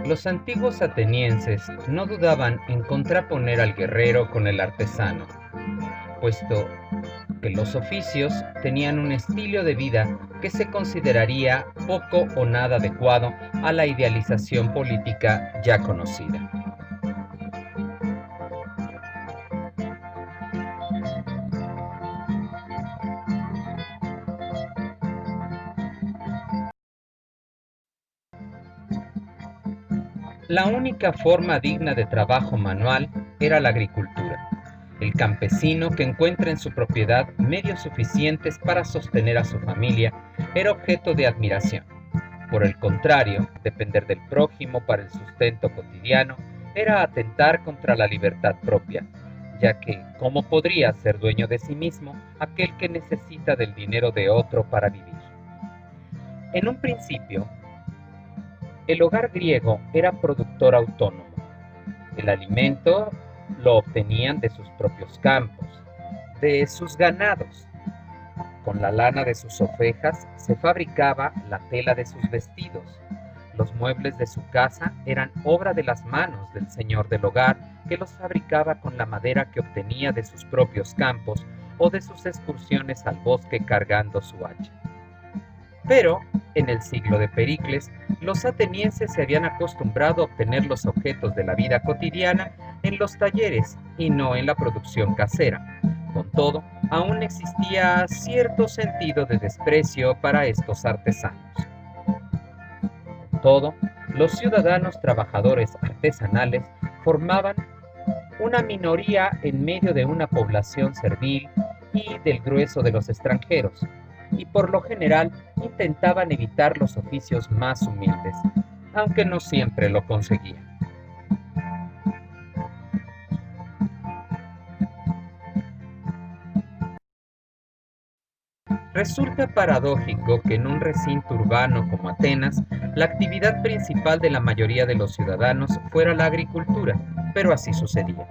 Los antiguos atenienses no dudaban en contraponer al guerrero con el artesano, puesto que los oficios tenían un estilo de vida que se consideraría poco o nada adecuado a la idealización política ya conocida. La única forma digna de trabajo manual era la agricultura. El campesino que encuentra en su propiedad medios suficientes para sostener a su familia era objeto de admiración. Por el contrario, depender del prójimo para el sustento cotidiano era atentar contra la libertad propia, ya que ¿cómo podría ser dueño de sí mismo aquel que necesita del dinero de otro para vivir? En un principio, el hogar griego era productor autónomo. El alimento lo obtenían de sus propios campos, de sus ganados. Con la lana de sus ovejas se fabricaba la tela de sus vestidos. Los muebles de su casa eran obra de las manos del señor del hogar, que los fabricaba con la madera que obtenía de sus propios campos o de sus excursiones al bosque cargando su hacha. Pero, en el siglo de Pericles, los atenienses se habían acostumbrado a obtener los objetos de la vida cotidiana en los talleres y no en la producción casera. Con todo, aún existía cierto sentido de desprecio para estos artesanos. Con todo, los ciudadanos trabajadores artesanales formaban una minoría en medio de una población servil y del grueso de los extranjeros, y por lo general intentaban evitar los oficios más humildes, aunque no siempre lo conseguían. Resulta paradójico que en un recinto urbano como Atenas, la actividad principal de la mayoría de los ciudadanos fuera la agricultura, pero así sucedía.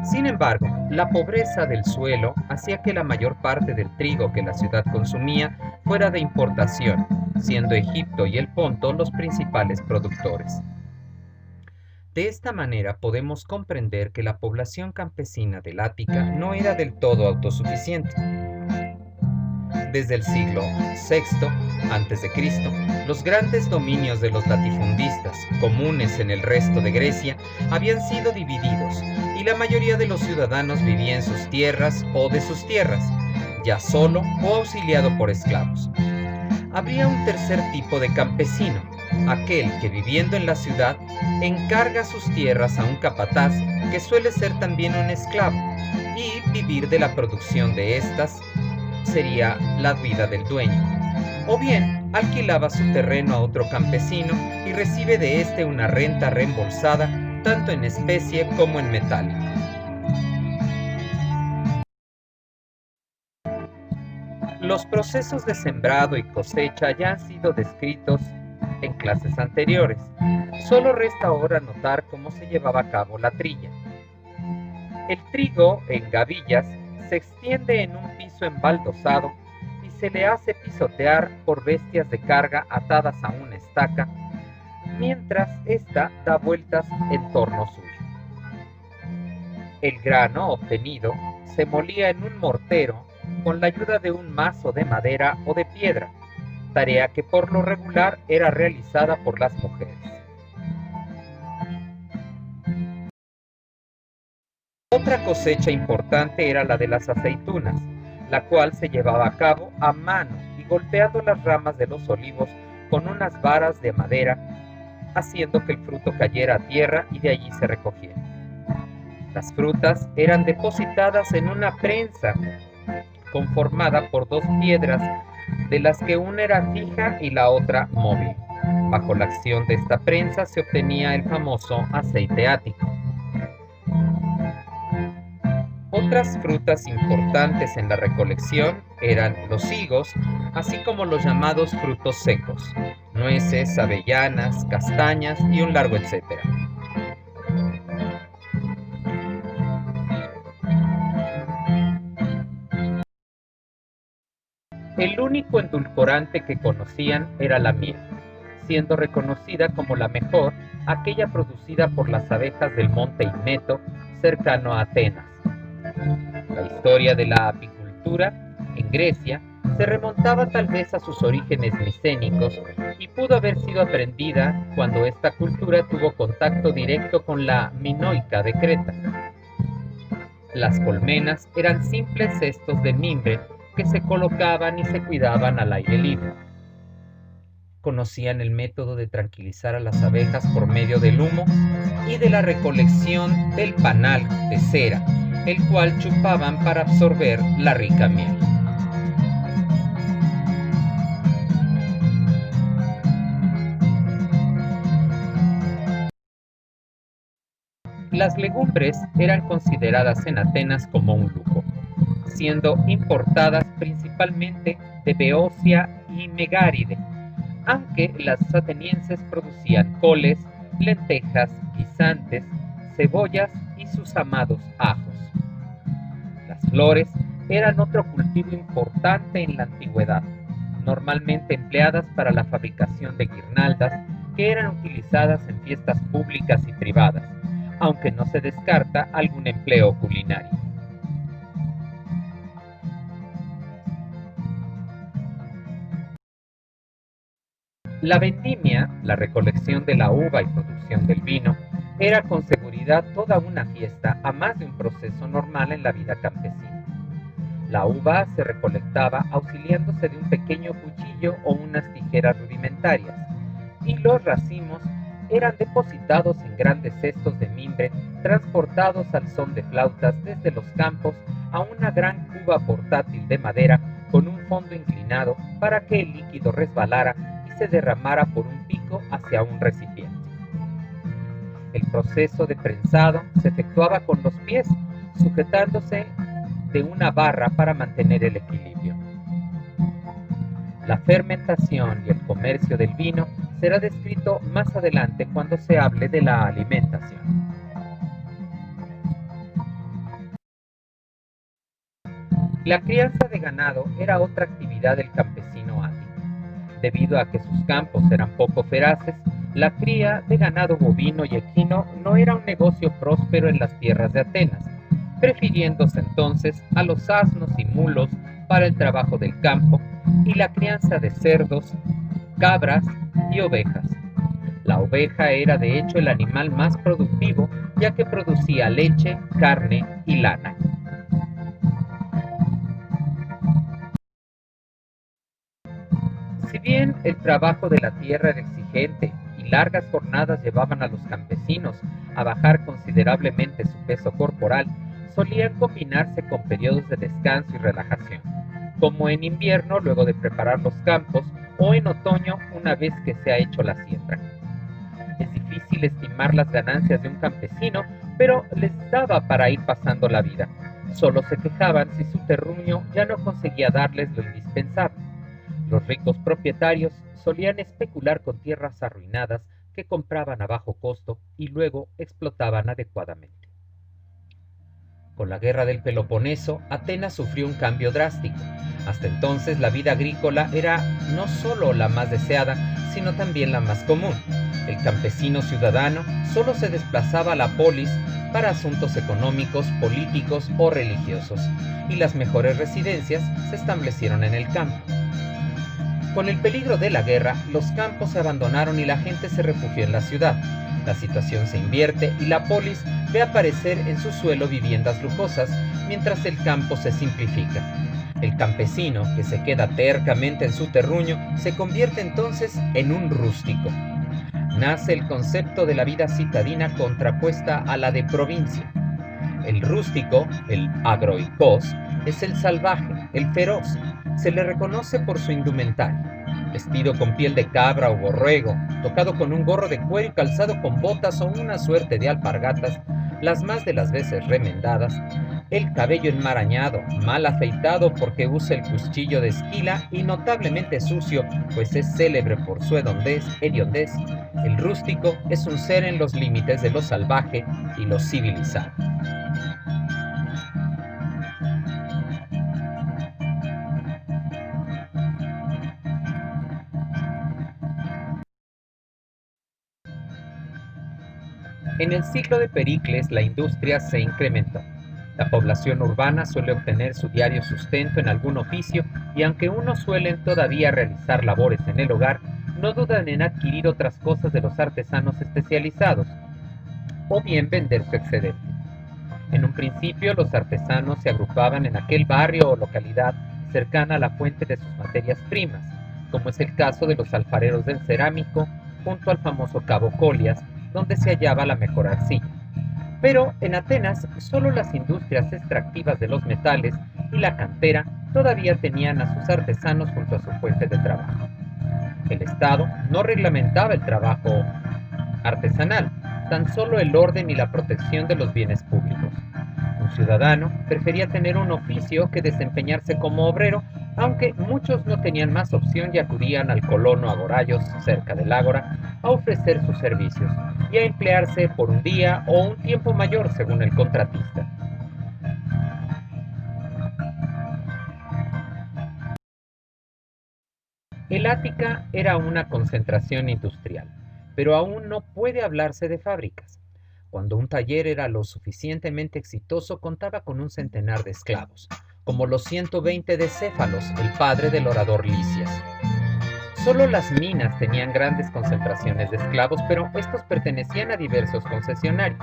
Sin embargo, la pobreza del suelo hacía que la mayor parte del trigo que la ciudad consumía fuera de importación, siendo Egipto y el Ponto los principales productores. De esta manera podemos comprender que la población campesina del Ática no era del todo autosuficiente. Desde el siglo VI a.C., los grandes dominios de los latifundistas, comunes en el resto de Grecia, habían sido divididos y la mayoría de los ciudadanos vivía en sus tierras o de sus tierras, ya solo o auxiliado por esclavos. Habría un tercer tipo de campesino, aquel que viviendo en la ciudad encarga sus tierras a un capataz que suele ser también un esclavo y vivir de la producción de estas sería la vida del dueño. O bien alquilaba su terreno a otro campesino y recibe de éste una renta reembolsada tanto en especie como en metal. Los procesos de sembrado y cosecha ya han sido descritos en clases anteriores. Solo resta ahora notar cómo se llevaba a cabo la trilla. El trigo en gavillas se extiende en un piso embaldosado y se le hace pisotear por bestias de carga atadas a una estaca, mientras ésta da vueltas en torno suyo. El grano obtenido se molía en un mortero con la ayuda de un mazo de madera o de piedra, tarea que por lo regular era realizada por las mujeres. Otra cosecha importante era la de las aceitunas, la cual se llevaba a cabo a mano y golpeando las ramas de los olivos con unas varas de madera, haciendo que el fruto cayera a tierra y de allí se recogiera. Las frutas eran depositadas en una prensa conformada por dos piedras, de las que una era fija y la otra móvil. Bajo la acción de esta prensa se obtenía el famoso aceite ático. Otras frutas importantes en la recolección eran los higos, así como los llamados frutos secos, nueces, avellanas, castañas y un largo etcétera. El único endulcorante que conocían era la miel, siendo reconocida como la mejor aquella producida por las abejas del monte Imeto, cercano a Atenas. La historia de la apicultura en Grecia se remontaba tal vez a sus orígenes micénicos y pudo haber sido aprendida cuando esta cultura tuvo contacto directo con la minoica de Creta. Las colmenas eran simples cestos de mimbre que se colocaban y se cuidaban al aire libre. Conocían el método de tranquilizar a las abejas por medio del humo y de la recolección del panal de cera, el cual chupaban para absorber la rica miel. Las legumbres eran consideradas en Atenas como un lujo, siendo importadas principalmente de Beocia y Megáride, aunque las atenienses producían coles, lentejas, guisantes, cebollas y sus amados ajos. Las flores eran otro cultivo importante en la antigüedad, normalmente empleadas para la fabricación de guirnaldas que eran utilizadas en fiestas públicas y privadas, aunque no se descarta algún empleo culinario. La vendimia, la recolección de la uva y producción del vino, era con seguridad toda una fiesta, a más de un proceso normal en la vida campesina. La uva se recolectaba auxiliándose de un pequeño cuchillo o unas tijeras rudimentarias, y los racimos eran depositados en grandes cestos de mimbre transportados al son de flautas desde los campos a una gran cuba portátil de madera con un fondo inclinado para que el líquido resbalara y se derramara por un pico hacia un recipiente. El proceso de prensado se efectuaba con los pies, sujetándose de una barra para mantener el equilibrio. La fermentación y el comercio del vino será descrito más adelante cuando se hable de la alimentación. La crianza de ganado era otra actividad del campesino ático. Debido a que sus campos eran poco feraces, la cría de ganado bovino y equino no era un negocio próspero en las tierras de Atenas, prefiriéndose entonces a los asnos y mulos para el trabajo del campo y la crianza de cerdos, cabras y ovejas. La oveja era de hecho el animal más productivo, ya que producía leche, carne y lana. Si bien el trabajo de la tierra era exigente y largas jornadas llevaban a los campesinos a bajar considerablemente su peso corporal, solían combinarse con periodos de descanso y relajación, como en invierno luego de preparar los campos o en otoño una vez que se ha hecho la siembra. Es difícil estimar las ganancias de un campesino, pero les daba para ir pasando la vida. Solo se quejaban si su terruño ya no conseguía darles lo indispensable. Los ricos propietarios solían especular con tierras arruinadas que compraban a bajo costo y luego explotaban adecuadamente. Con la guerra del Peloponeso, Atenas sufrió un cambio drástico. Hasta entonces la vida agrícola era no solo la más deseada, sino también la más común. El campesino ciudadano solo se desplazaba a la polis para asuntos económicos, políticos o religiosos, y las mejores residencias se establecieron en el campo. Con el peligro de la guerra, los campos se abandonaron y la gente se refugió en la ciudad. La situación se invierte y la polis ve aparecer en su suelo viviendas lujosas, mientras el campo se simplifica. El campesino, que se queda tercamente en su terruño, se convierte entonces en un rústico. Nace el concepto de la vida citadina contrapuesta a la de provincia. El rústico, el agroikos, es el salvaje, el feroz. Se le reconoce por su indumentaria, vestido con piel de cabra o borrego, tocado con un gorro de cuero y calzado con botas o una suerte de alpargatas, las más de las veces remendadas, el cabello enmarañado, mal afeitado porque usa el cuchillo de esquila y notablemente sucio, pues es célebre por su hediondez. El rústico es un ser en los límites de lo salvaje y lo civilizado. En el siglo de Pericles la industria se incrementó. La población urbana suele obtener su diario sustento en algún oficio y aunque unos suelen todavía realizar labores en el hogar, no dudan en adquirir otras cosas de los artesanos especializados o bien vender su excedente. En un principio los artesanos se agrupaban en aquel barrio o localidad cercana a la fuente de sus materias primas, como es el caso de los alfareros del cerámico junto al famoso Cabo Colias, donde se hallaba la mejor arcilla. Pero en Atenas solo las industrias extractivas de los metales y la cantera todavía tenían a sus artesanos junto a su fuente de trabajo. El Estado no reglamentaba el trabajo artesanal, tan solo el orden y la protección de los bienes públicos. Un ciudadano prefería tener un oficio que desempeñarse como obrero, aunque muchos no tenían más opción y acudían al colono Agorayos, cerca del Ágora, a ofrecer sus servicios y a emplearse por un día o un tiempo mayor según el contratista. El Ática era una concentración industrial, pero aún no puede hablarse de fábricas. Cuando un taller era lo suficientemente exitoso, contaba con un centenar de esclavos, como los 120 de Céfalos, el padre del orador Lisias. Solo las minas tenían grandes concentraciones de esclavos, pero estos pertenecían a diversos concesionarios.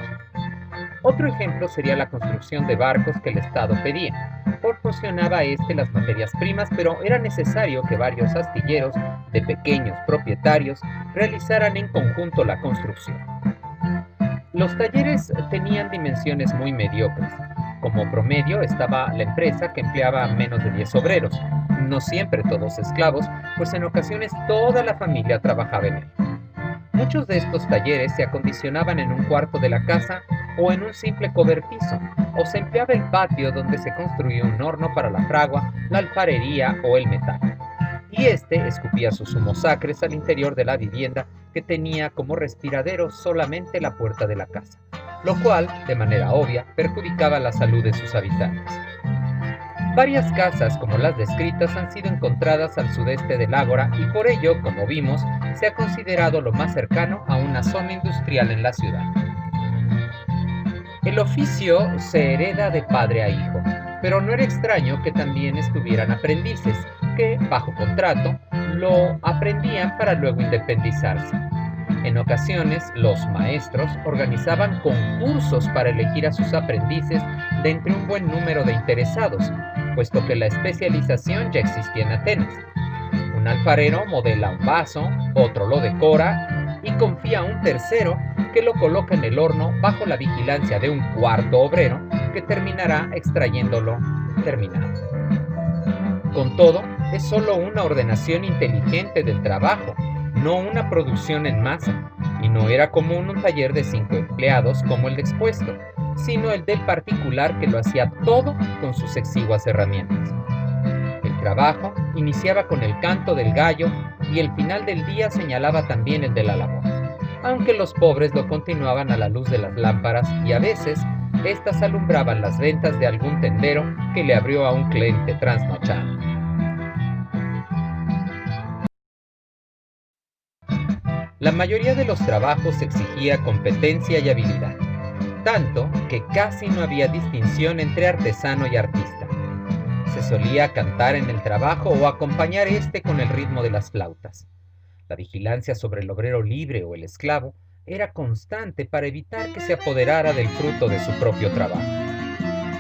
Otro ejemplo sería la construcción de barcos que el Estado pedía. Proporcionaba las materias primas, pero era necesario que varios astilleros de pequeños propietarios realizaran en conjunto la construcción. Los talleres tenían dimensiones muy mediocres. Como promedio estaba la empresa, que empleaba menos de 10 obreros, no siempre todos esclavos, pues en ocasiones toda la familia trabajaba en él. Muchos de estos talleres se acondicionaban en un cuarto de la casa o en un simple cobertizo, o se empleaba el patio donde se construía un horno para la fragua, la alfarería o el metal. Y escupía sus humos acres al interior de la vivienda, que tenía como respiradero solamente la puerta de la casa, lo cual, de manera obvia, perjudicaba la salud de sus habitantes. Varias casas como las descritas han sido encontradas al sudeste del Ágora y por ello, como vimos, se ha considerado lo más cercano a una zona industrial en la ciudad. El oficio se hereda de padre a hijo, pero no era extraño que también estuvieran aprendices, que, bajo contrato, lo aprendían para luego independizarse. En ocasiones, los maestros organizaban concursos para elegir a sus aprendices de entre un buen número de interesados, puesto que la especialización ya existía en Atenas. Un alfarero modela un vaso, otro lo decora y confía a un tercero que lo coloca en el horno bajo la vigilancia de un cuarto obrero que terminará extrayéndolo terminado. Con todo, es solo una ordenación inteligente del trabajo, no una producción en masa, y no era común un taller de 5 empleados como el expuesto, sino el del particular que lo hacía todo con sus exiguas herramientas. El trabajo iniciaba con el canto del gallo y el final del día señalaba también el de la labor, aunque los pobres lo continuaban a la luz de las lámparas y a veces estas alumbraban las ventas de algún tendero que le abrió a un cliente trasnochado. La mayoría de los trabajos exigía competencia y habilidad, tanto que casi no había distinción entre artesano y artista. Se solía cantar en el trabajo o acompañar con el ritmo de las flautas. La vigilancia sobre el obrero libre o el esclavo era constante para evitar que se apoderara del fruto de su propio trabajo.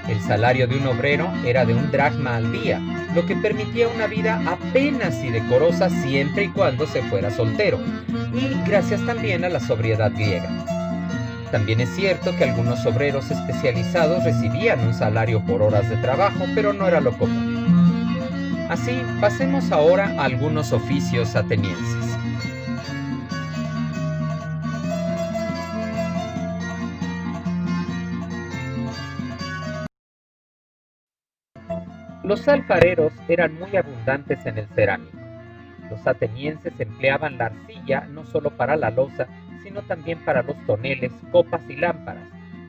El salario de un obrero era de 1 dracma al día, lo que permitía una vida apenas y decorosa siempre y cuando se fuera soltero, y gracias también a la sobriedad griega. También es cierto que algunos obreros especializados recibían un salario por horas de trabajo, pero no era lo común. Así, pasemos ahora a algunos oficios atenienses. Los alfareros eran muy abundantes en el cerámico. Los atenienses empleaban la arcilla no solo para la loza, sino también para los toneles, copas y lámparas,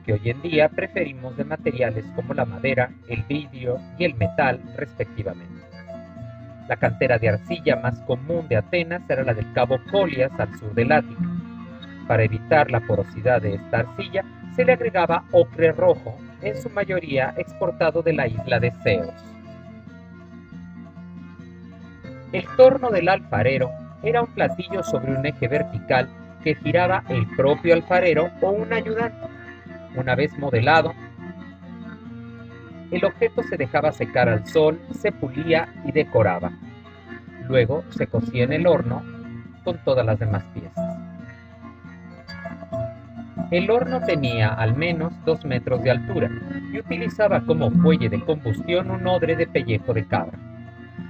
que hoy en día preferimos de materiales como la madera, el vidrio y el metal, respectivamente. La cantera de arcilla más común de Atenas era la del Cabo Colias, al sur del Ática. Para evitar la porosidad de esta arcilla, se le agregaba ocre rojo, en su mayoría exportado de la isla de Ceos. El torno del alfarero era un platillo sobre un eje vertical que giraba el propio alfarero o un ayudante. Una vez modelado, el objeto se dejaba secar al sol, se pulía y decoraba. Luego se cocía en el horno con todas las demás piezas. El horno tenía al menos 2 metros de altura y utilizaba como fuelle de combustión un odre de pellejo de cabra.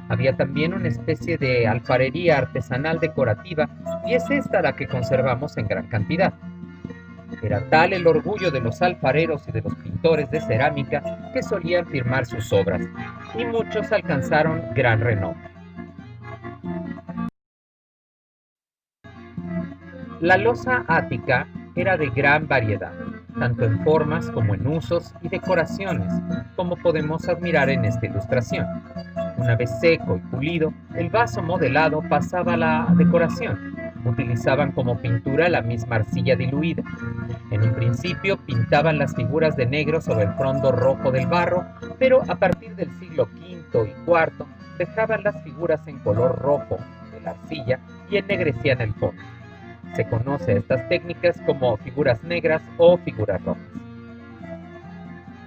Había también una especie de alfarería artesanal decorativa y es esta la que conservamos en gran cantidad. Era tal el orgullo de los alfareros y de los pintores de cerámica que solían firmar sus obras, y muchos alcanzaron gran renombre. La loza ática era de gran variedad, tanto en formas como en usos y decoraciones, como podemos admirar en esta ilustración. Una vez seco y pulido, el vaso modelado pasaba a la decoración. Utilizaban como pintura la misma arcilla diluida. En un principio pintaban las figuras de negro sobre el fondo rojo del barro, pero a partir del siglo V y IV dejaban las figuras en color rojo de la arcilla y ennegrecían el fondo. Se conoce a estas técnicas como figuras negras o figuras rojas.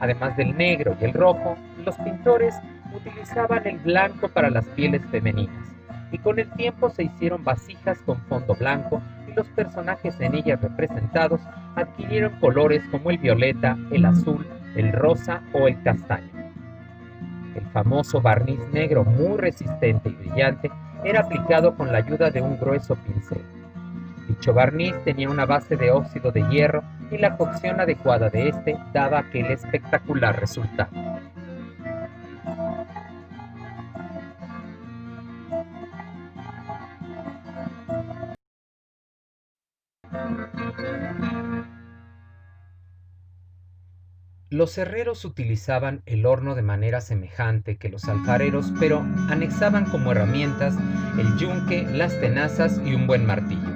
Además del negro y el rojo, los pintores utilizaban el blanco para las pieles femeninas, y con el tiempo se hicieron vasijas con fondo blanco y los personajes en ellas representados adquirieron colores como el violeta, el azul, el rosa o el castaño. El famoso barniz negro, muy resistente y brillante, era aplicado con la ayuda de un grueso pincel. Dicho barniz tenía una base de óxido de hierro y la cocción adecuada de este daba aquel espectacular resultado. Los herreros utilizaban el horno de manera semejante que los alfareros, pero anexaban como herramientas el yunque, las tenazas y un buen martillo.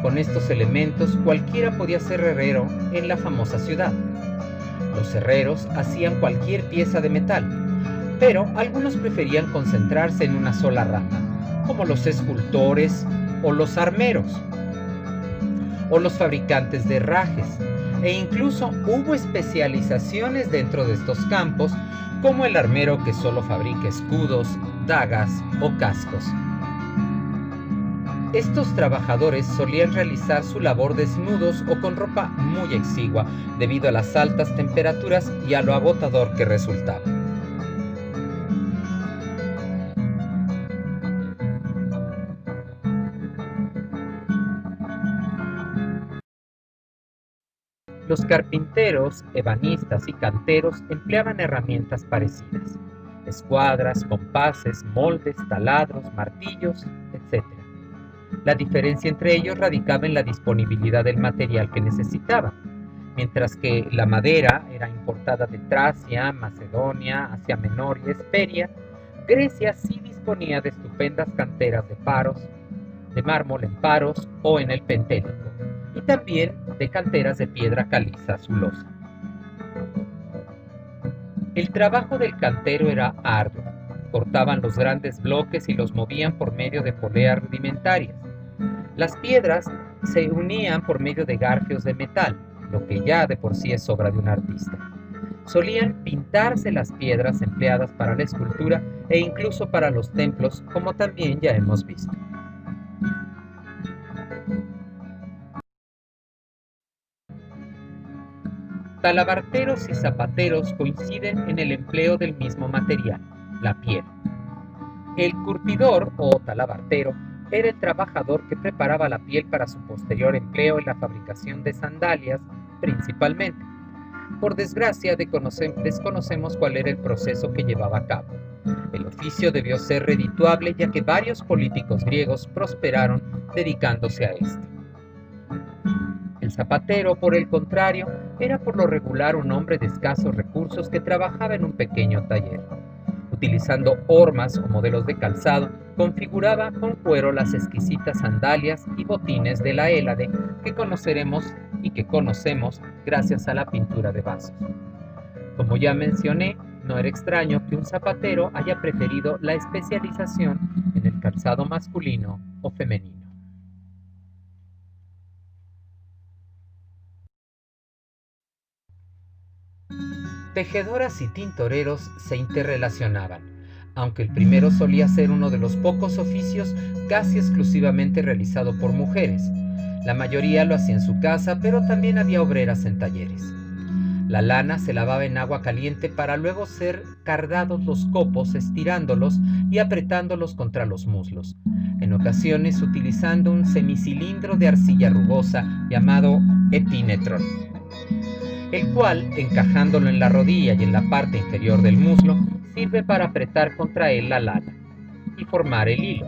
Con estos elementos cualquiera podía ser herrero en la famosa ciudad. Los herreros hacían cualquier pieza de metal, pero algunos preferían concentrarse en una sola rama, como los escultores o los armeros, o los fabricantes de herrajes, e incluso hubo especializaciones dentro de estos campos, como el armero que solo fabrica escudos, dagas o cascos. Estos trabajadores solían realizar su labor desnudos o con ropa muy exigua, debido a las altas temperaturas y a lo agotador que resultaba. Los carpinteros, ebanistas y canteros empleaban herramientas parecidas: escuadras, compases, moldes, taladros, martillos, etc. La diferencia entre ellos radicaba en la disponibilidad del material que necesitaban. Mientras que la madera era importada de Tracia, Macedonia, Asia Menor y Hesperia, Grecia sí disponía de estupendas canteras de Paros, de mármol en Paros o en el Pentélico, y también de canteras de piedra caliza azulosa. El trabajo del cantero era arduo. Cortaban los grandes bloques y los movían por medio de poleas rudimentarias. Las piedras se unían por medio de garfios de metal, lo que ya de por sí es obra de un artista. Solían pintarse las piedras empleadas para la escultura e incluso para los templos, como también ya hemos visto. Talabarteros y zapateros coinciden en el empleo del mismo material, la piel. El curtidor o talabartero era el trabajador que preparaba la piel para su posterior empleo en la fabricación de sandalias, principalmente. Por desgracia, desconocemos cuál era el proceso que llevaba a cabo. El oficio debió ser redituable, ya que varios políticos griegos prosperaron dedicándose a este. El zapatero, por el contrario, era por lo regular un hombre de escasos recursos que trabajaba en un pequeño taller, utilizando hormas o modelos de calzado configuraba con cuero las exquisitas sandalias y botines de la Hélade que conoceremos y que conocemos gracias a la pintura de vasos. Como ya mencioné, no era extraño que un zapatero haya preferido la especialización en el calzado masculino o femenino. Tejedoras y tintoreros se interrelacionaban, aunque el primero solía ser uno de los pocos oficios casi exclusivamente realizado por mujeres. La mayoría lo hacía en su casa, pero también había obreras en talleres. La lana se lavaba en agua caliente para luego ser cardados los copos estirándolos y apretándolos contra los muslos, en ocasiones utilizando un semicilindro de arcilla rugosa llamado epinetron, el cual, encajándolo en la rodilla y en la parte inferior del muslo, sirve para apretar contra él la lana y formar el hilo.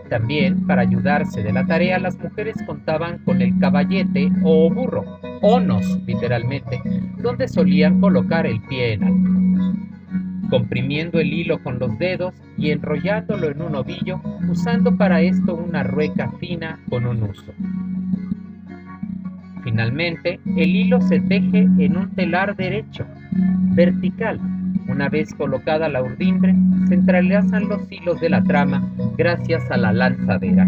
También, para ayudarse de la tarea, las mujeres contaban con el caballete o burro, onos literalmente, donde solían colocar el pie en alto, comprimiendo el hilo con los dedos y enrollándolo en un ovillo, usando para esto una rueca fina con un huso. Finalmente, el hilo se teje en un telar derecho, vertical. Una vez colocada la urdimbre, se entrelazan los hilos de la trama gracias a la lanzadera.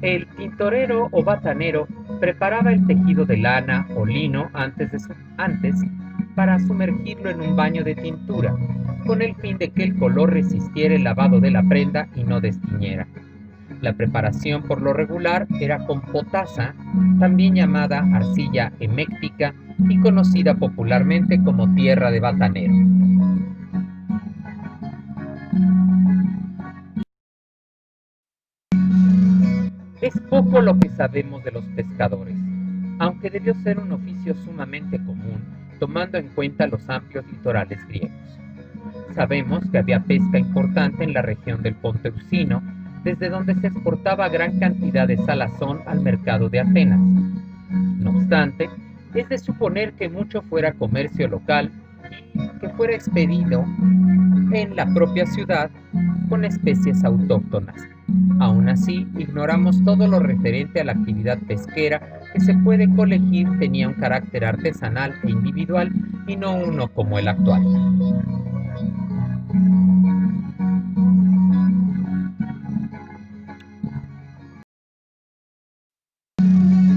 El tintorero o batanero preparaba el tejido de lana o lino antes para sumergirlo en un baño de tintura, con el fin de que el color resistiera el lavado de la prenda y no destiñera. La preparación por lo regular era con potasa, también llamada arcilla heméctica y conocida popularmente como tierra de batanero. Es poco lo que sabemos de los pescadores, aunque debió ser un oficio sumamente común, tomando en cuenta los amplios litorales griegos. Sabemos que había pesca importante en la región del Ponto Euxino, desde donde se exportaba gran cantidad de salazón al mercado de Atenas. No obstante, es de suponer que mucho fuera comercio local y que fuera expedido en la propia ciudad con especies autóctonas. Aún así, ignoramos todo lo referente a la actividad pesquera que se puede colegir tenía un carácter artesanal e individual y no uno como el actual.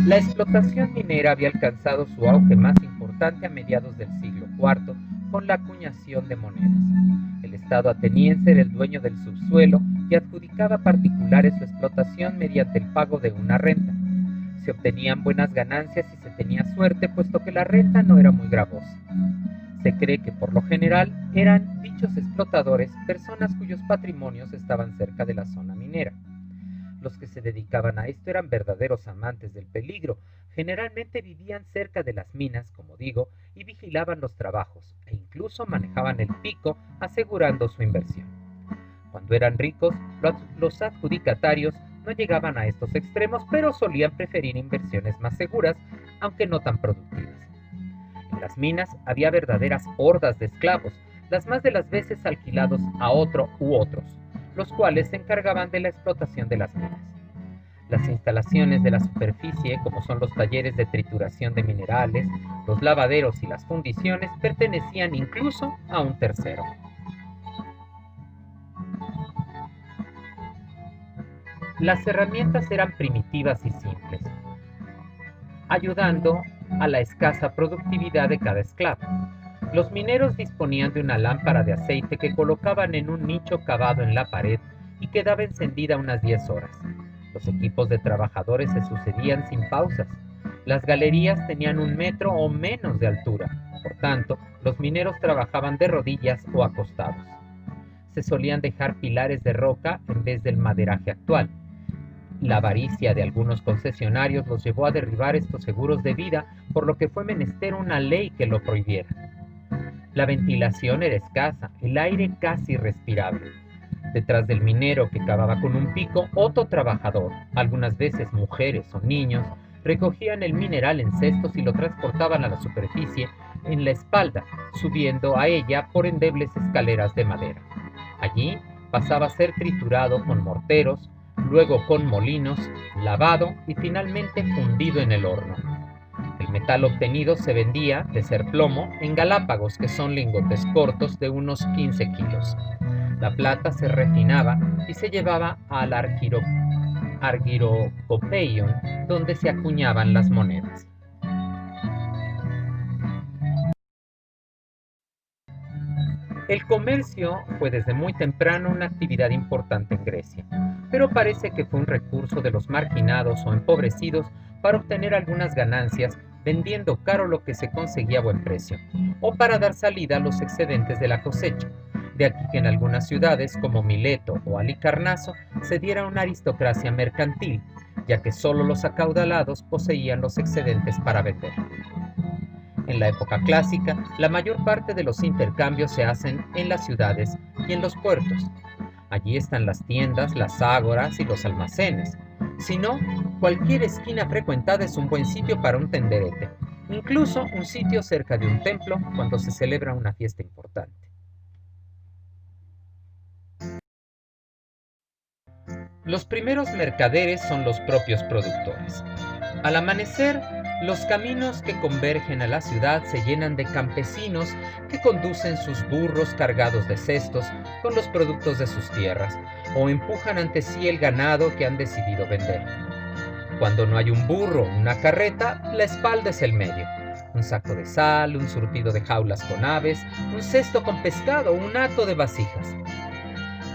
La explotación minera había alcanzado su auge más importante a mediados del siglo IV con la acuñación de monedas. El Estado ateniense era el dueño del subsuelo y adjudicaba a particulares su explotación mediante el pago de una renta. Se obtenían buenas ganancias si se tenía suerte, puesto que la renta no era muy gravosa. Se cree que por lo general eran dichos explotadores personas cuyos patrimonios estaban cerca de la zona minera. Los que se dedicaban a esto eran verdaderos amantes del peligro, generalmente vivían cerca de las minas, como digo, y vigilaban los trabajos, e incluso manejaban el pico asegurando su inversión. Cuando eran ricos, los adjudicatarios no llegaban a estos extremos, pero solían preferir inversiones más seguras, aunque no tan productivas. En las minas había verdaderas hordas de esclavos, las más de las veces alquilados a otro u otros, los cuales se encargaban de la explotación de las minas. Las instalaciones de la superficie, como son los talleres de trituración de minerales, los lavaderos y las fundiciones, pertenecían incluso a un tercero. Las herramientas eran primitivas y simples, ayudando a la escasa productividad de cada esclavo. Los mineros disponían de una lámpara de aceite que colocaban en un nicho cavado en la pared y quedaba encendida unas 10 horas. Los equipos de trabajadores se sucedían sin pausas. Las galerías tenían 1 metro o menos de altura, por tanto, los mineros trabajaban de rodillas o acostados. Se solían dejar pilares de roca en vez del maderaje actual. La avaricia de algunos concesionarios los llevó a derribar estos seguros de vida, por lo que fue menester una ley que lo prohibiera. La ventilación era escasa, el aire casi irrespirable. Detrás del minero que cavaba con un pico, otro trabajador, algunas veces mujeres o niños, recogían el mineral en cestos y lo transportaban a la superficie, en la espalda, subiendo a ella por endebles escaleras de madera. Allí pasaba a ser triturado con morteros, luego con molinos, lavado y finalmente fundido en el horno. El metal obtenido se vendía, de ser plomo, en galápagos, que son lingotes cortos de unos 15 kilos. La plata se refinaba y se llevaba al Argyropouyon, donde se acuñaban las monedas. El comercio fue desde muy temprano una actividad importante en Grecia, pero parece que fue un recurso de los marginados o empobrecidos para obtener algunas ganancias vendiendo caro lo que se conseguía a buen precio, o para dar salida a los excedentes de la cosecha. De aquí que en algunas ciudades como Mileto o Halicarnaso se diera una aristocracia mercantil, ya que solo los acaudalados poseían los excedentes para vender. En la época clásica, la mayor parte de los intercambios se hacen en las ciudades y en los puertos. Allí están las tiendas, las ágoras y los almacenes. Si no, cualquier esquina frecuentada es un buen sitio para un tenderete, incluso un sitio cerca de un templo cuando se celebra una fiesta importante. Los primeros mercaderes son los propios productores. Al amanecer, los caminos que convergen a la ciudad se llenan de campesinos que conducen sus burros cargados de cestos con los productos de sus tierras o empujan ante sí el ganado que han decidido vender. Cuando no hay un burro o una carreta, la espalda es el medio. Un saco de sal, un surtido de jaulas con aves, un cesto con pescado, un hato de vasijas.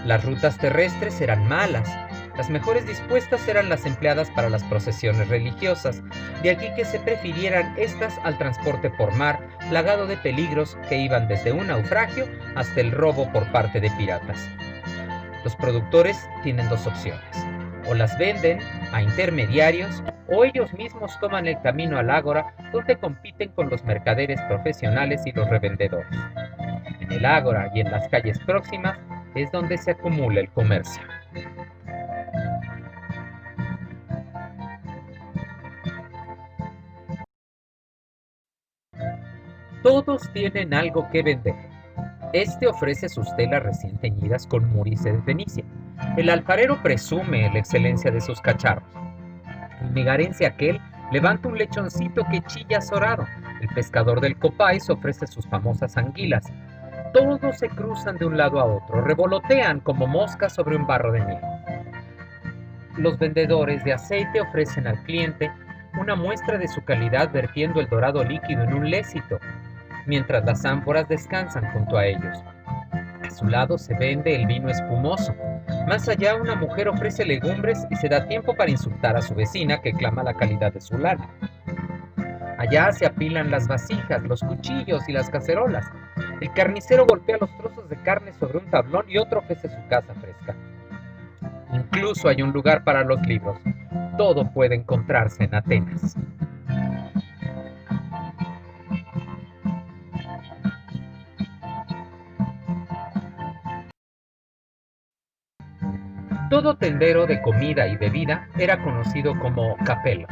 Las rutas terrestres eran malas. Las mejores dispuestas eran las empleadas para las procesiones religiosas, de aquí que se prefirieran estas al transporte por mar, plagado de peligros que iban desde un naufragio hasta el robo por parte de piratas. Los productores tienen dos opciones: o las venden a intermediarios, o ellos mismos toman el camino al ágora, donde compiten con los mercaderes profesionales y los revendedores. En el ágora y en las calles próximas es donde se acumula el comercio. Todos tienen algo que vender. Este ofrece sus telas recién teñidas con murice de Fenicia. El alfarero presume la excelencia de sus cacharros. El megarense aquel levanta un lechoncito que chilla azorado. El pescador del Copais ofrece sus famosas anguilas. Todos se cruzan de un lado a otro, revolotean como moscas sobre un barro de miel. Los vendedores de aceite ofrecen al cliente una muestra de su calidad vertiendo el dorado líquido en un lécito, mientras las ánforas descansan junto a ellos. A su lado se vende el vino espumoso. Más allá, una mujer ofrece legumbres y se da tiempo para insultar a su vecina que clama la calidad de su lana. Allá se apilan las vasijas, los cuchillos y las cacerolas. El carnicero golpea los trozos de carne sobre un tablón y otro ofrece su caza fresca. Incluso hay un lugar para los libros. Todo puede encontrarse en Atenas. Todo tendero de comida y bebida era conocido como capelos,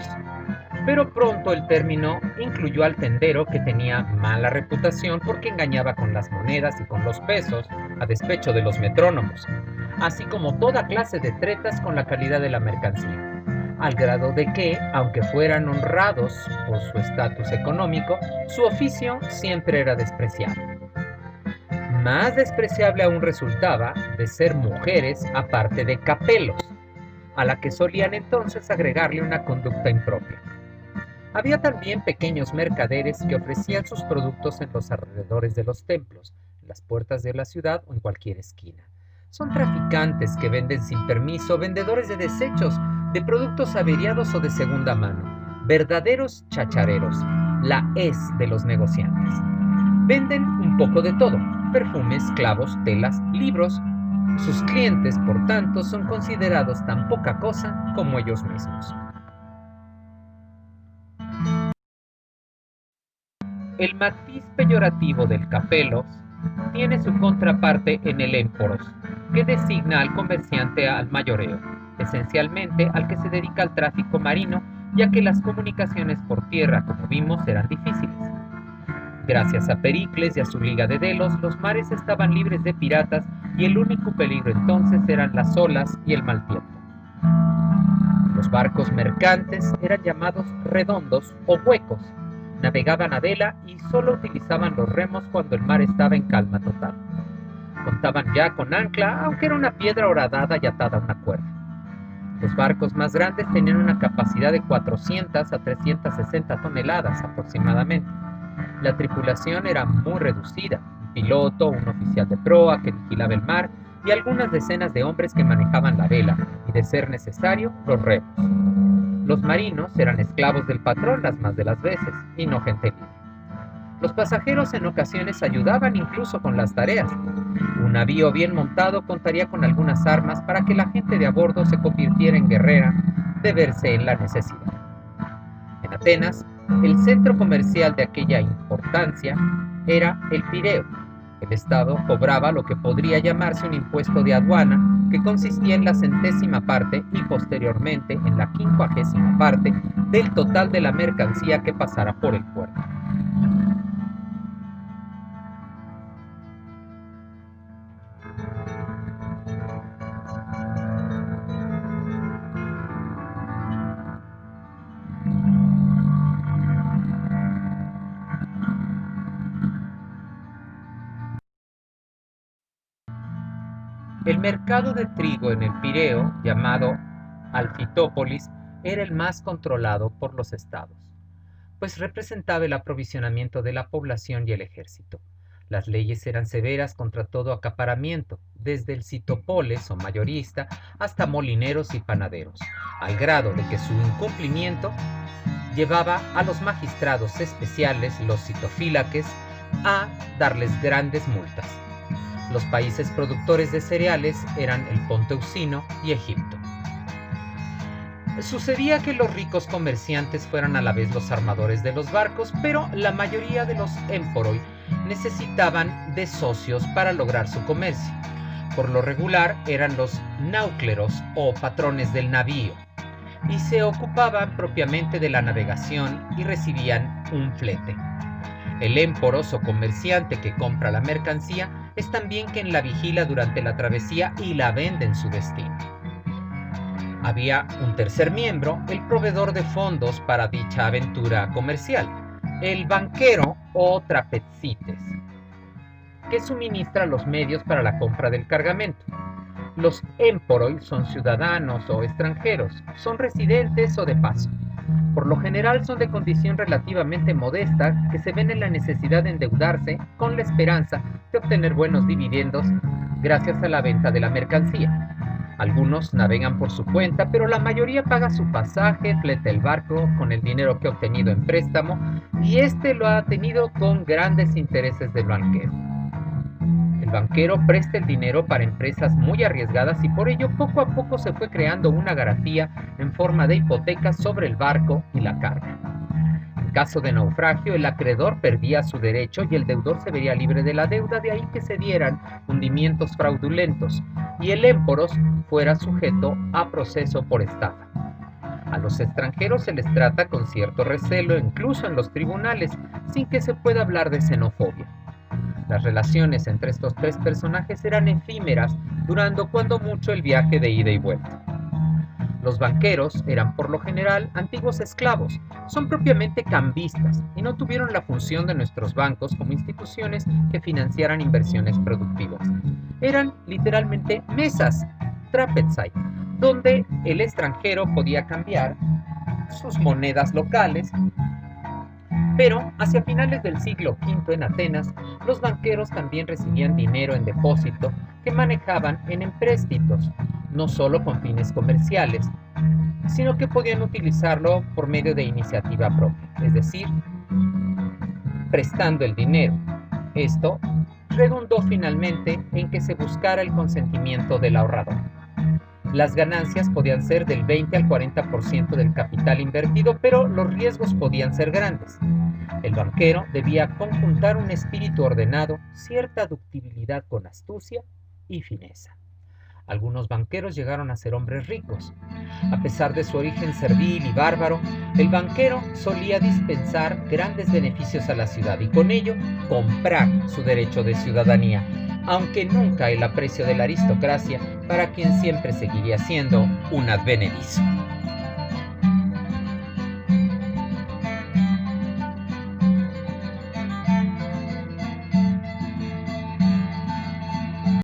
pero pronto el término incluyó al tendero que tenía mala reputación porque engañaba con las monedas y con los pesos a despecho de los metrónomos, así como toda clase de tretas con la calidad de la mercancía, al grado de que, aunque fueran honrados por su estatus económico, su oficio siempre era despreciado. Más despreciable aún resultaba de ser mujeres aparte de capelos, a la que solían entonces agregarle una conducta impropia. Había también pequeños mercaderes que ofrecían sus productos en los alrededores de los templos, en las puertas de la ciudad o en cualquier esquina. Son traficantes que venden sin permiso, vendedores de desechos, de productos averiados o de segunda mano, verdaderos chachareros, la es de los negociantes. Venden un poco de todo: perfumes, clavos, telas, libros. Sus clientes, por tanto, son considerados tan poca cosa como ellos mismos. El matiz peyorativo del capelos tiene su contraparte en el émporos, que designa al comerciante al mayoreo, esencialmente al que se dedica al tráfico marino, ya que las comunicaciones por tierra, como vimos, eran difíciles. Gracias a Pericles y a su liga de Delos, los mares estaban libres de piratas y el único peligro entonces eran las olas y el mal tiempo. Los barcos mercantes eran llamados redondos o huecos. Navegaban a vela y solo utilizaban los remos cuando el mar estaba en calma total. Contaban ya con ancla, aunque era una piedra horadada y atada a una cuerda. Los barcos más grandes tenían una capacidad de 400 a 360 toneladas aproximadamente. La tripulación era muy reducida: un piloto, un oficial de proa que vigilaba el mar y algunas decenas de hombres que manejaban la vela y, de ser necesario, los remos. Los marinos eran esclavos del patrón las más de las veces y no gente libre. Los pasajeros en ocasiones ayudaban incluso con las tareas. Un navío bien montado contaría con algunas armas para que la gente de a bordo se convirtiera en guerrera de verse en la necesidad. En Atenas, el centro comercial de aquella importancia era el Pireo. El Estado cobraba lo que podría llamarse un impuesto de aduana, que consistía en la 100ª parte y posteriormente en la 50ª parte del total de la mercancía que pasara por el puerto. El mercado de trigo en el Pireo, llamado Alfitópolis, era el más controlado por los estados, pues representaba el aprovisionamiento de la población y el ejército. Las leyes eran severas contra todo acaparamiento, desde el citopoles o mayorista hasta molineros y panaderos, al grado de que su incumplimiento llevaba a los magistrados especiales, los citofílaques, a darles grandes multas. Los países productores de cereales eran el Ponto Euxino y Egipto. Sucedía que los ricos comerciantes fueran a la vez los armadores de los barcos, pero la mayoría de los émporoi necesitaban de socios para lograr su comercio. Por lo regular eran los náucleros o patrones del navío, y se ocupaban propiamente de la navegación y recibían un flete. El émporos o comerciante que compra la mercancía es también quien la vigila durante la travesía y la vende en su destino. Había un tercer miembro, el proveedor de fondos para dicha aventura comercial, el banquero o trapezites, que suministra los medios para la compra del cargamento. Los émporoi son ciudadanos o extranjeros, son residentes o de paso. Por lo general son de condición relativamente modesta, que se ven en la necesidad de endeudarse con la esperanza de obtener buenos dividendos gracias a la venta de la mercancía. Algunos navegan por su cuenta, pero la mayoría paga su pasaje, fleta el barco con el dinero que ha obtenido en préstamo, y este lo ha tenido con grandes intereses del banquero. El banquero presta el dinero para empresas muy arriesgadas y por ello poco a poco se fue creando una garantía en forma de hipoteca sobre el barco y la carga. En caso de naufragio, el acreedor perdía su derecho y el deudor se vería libre de la deuda, de ahí que se dieran hundimientos fraudulentos y el émporos fuera sujeto a proceso por estafa. A los extranjeros se les trata con cierto recelo, incluso en los tribunales, sin que se pueda hablar de xenofobia. Las relaciones entre estos tres personajes eran efímeras, durando cuando mucho el viaje de ida y vuelta. Los banqueros eran por lo general antiguos esclavos, son propiamente cambistas y no tuvieron la función de nuestros bancos como instituciones que financiaran inversiones productivas. Eran literalmente mesas, trapezai, donde el extranjero podía cambiar sus monedas locales. Pero hacia finales del siglo V en Atenas, los banqueros también recibían dinero en depósito que manejaban en empréstitos, no solo con fines comerciales, sino que podían utilizarlo por medio de iniciativa propia, es decir, prestando el dinero. Esto redundó finalmente en que se buscara el consentimiento del ahorrador. Las ganancias podían ser del 20 al 40% del capital invertido, pero los riesgos podían ser grandes. El banquero debía conjuntar un espíritu ordenado, cierta ductibilidad con astucia y fineza. Algunos banqueros llegaron a ser hombres ricos. A pesar de su origen servil y bárbaro, el banquero solía dispensar grandes beneficios a la ciudad y con ello comprar su derecho de ciudadanía, aunque nunca el aprecio de la aristocracia, para quien siempre seguiría siendo un advenedizo.